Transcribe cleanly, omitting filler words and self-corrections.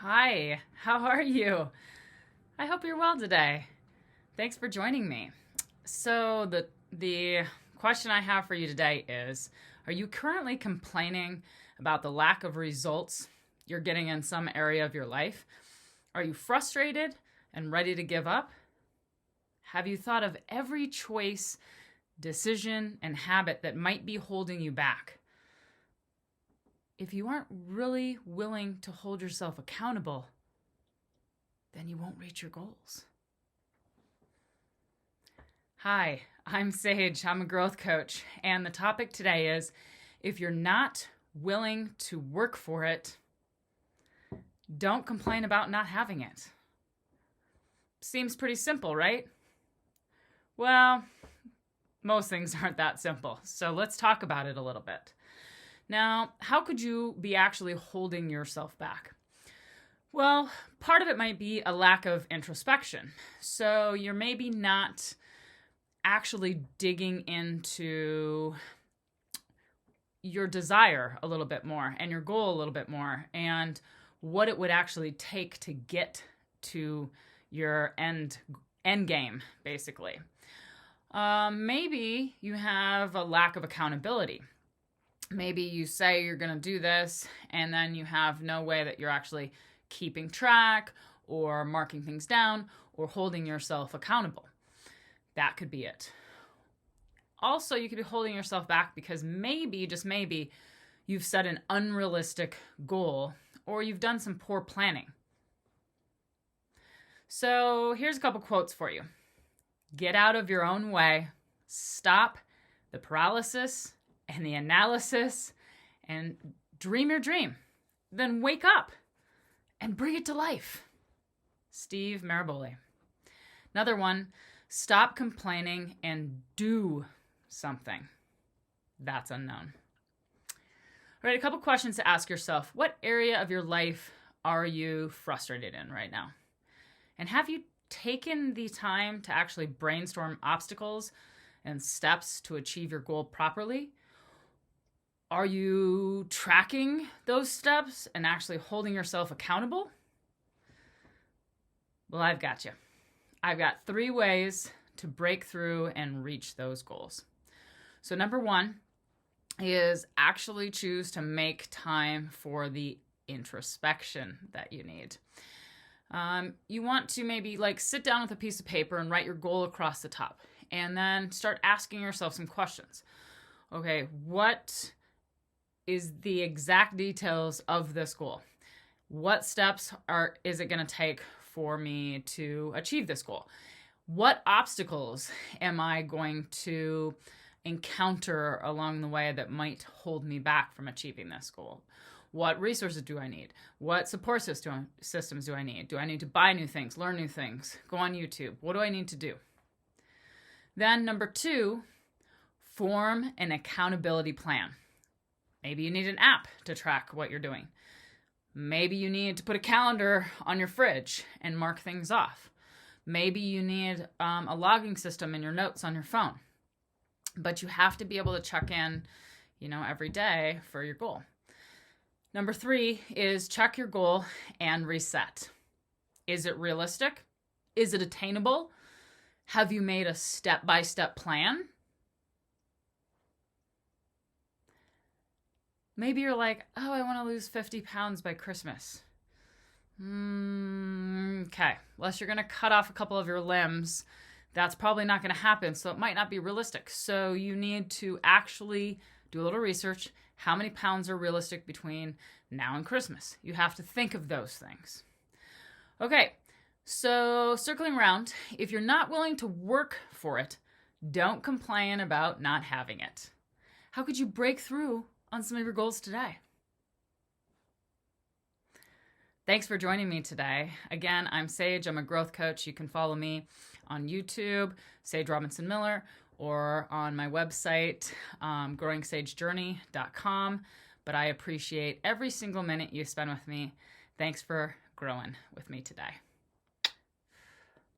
Hi, how are you? I hope you're well today. Thanks for joining me. So the question I have for you today is, are you currently complaining about the lack of results you're getting in some area of your life? Are you frustrated and ready to give up? Have you thought of every choice, decision, and habit that might be holding you back? If you aren't really willing to hold yourself accountable, then you won't reach your goals. Hi, I'm Sage. I'm a growth coach. And the topic today is, if you're not willing to work for it, don't complain about not having it. Seems pretty simple, right? Well, most things aren't that simple. So let's talk about it a little bit. Now, how could you be actually holding yourself back? Well, part of it might be a lack of introspection. So you're maybe not actually digging into your desire a little bit more and your goal a little bit more and what it would actually take to get to your end game, basically. Maybe you have a lack of accountability. Maybe you say you're going to do this, and then you have no way that you're actually keeping track or marking things down or holding yourself accountable. That could be it. Also, you could be holding yourself back because maybe, just maybe, you've set an unrealistic goal or you've done some poor planning. So here's a couple quotes for you. Get out of your own way. Stop the paralysis and the analysis and dream your dream. Then wake up and bring it to life. Steve Maraboli. Another one, stop complaining and do something. That's unknown. All right, a couple questions to ask yourself. What area of your life are you frustrated in right now? And have you taken the time to actually brainstorm obstacles and steps to achieve your goal properly? Are you tracking those steps and actually holding yourself accountable? Well, I've got you. I've got 3 ways to break through and reach those goals. So number 1 is actually choose to make time for the introspection that you need. You want to maybe sit down with a piece of paper and write your goal across the top, and then start asking yourself some questions. Okay, what is the exact details of this goal? What steps is it going to take for me to achieve this goal? What obstacles am I going to encounter along the way that might hold me back from achieving this goal? What resources do I need? What support systems do I need? Do I need to buy new things, learn new things, go on YouTube? What do I need to do? Then number 2, form an accountability plan. Maybe you need an app to track what you're doing. Maybe you need to put a calendar on your fridge and mark things off. Maybe you need a logging system in your notes on your phone. But you have to be able to check in, every day for your goal. Number 3 is check your goal and reset. Is it realistic? Is it attainable? Have you made a step-by-step plan? Maybe you're like, oh, I want to lose 50 pounds by Christmas. Okay, unless you're going to cut off a couple of your limbs, that's probably not going to happen, so it might not be realistic. So you need to actually do a little research. How many pounds are realistic between now and Christmas? You have to think of those things. Okay, so circling around, if you're not willing to work for it, don't complain about not having it. How could you break through on some of your goals today? Thanks for joining me today. Again, I'm Sage. I'm a growth coach. You can follow me on YouTube, Sage Robinson Miller, or on my website, growingsagejourney.com. But I appreciate every single minute you spend with me. Thanks for growing with me today.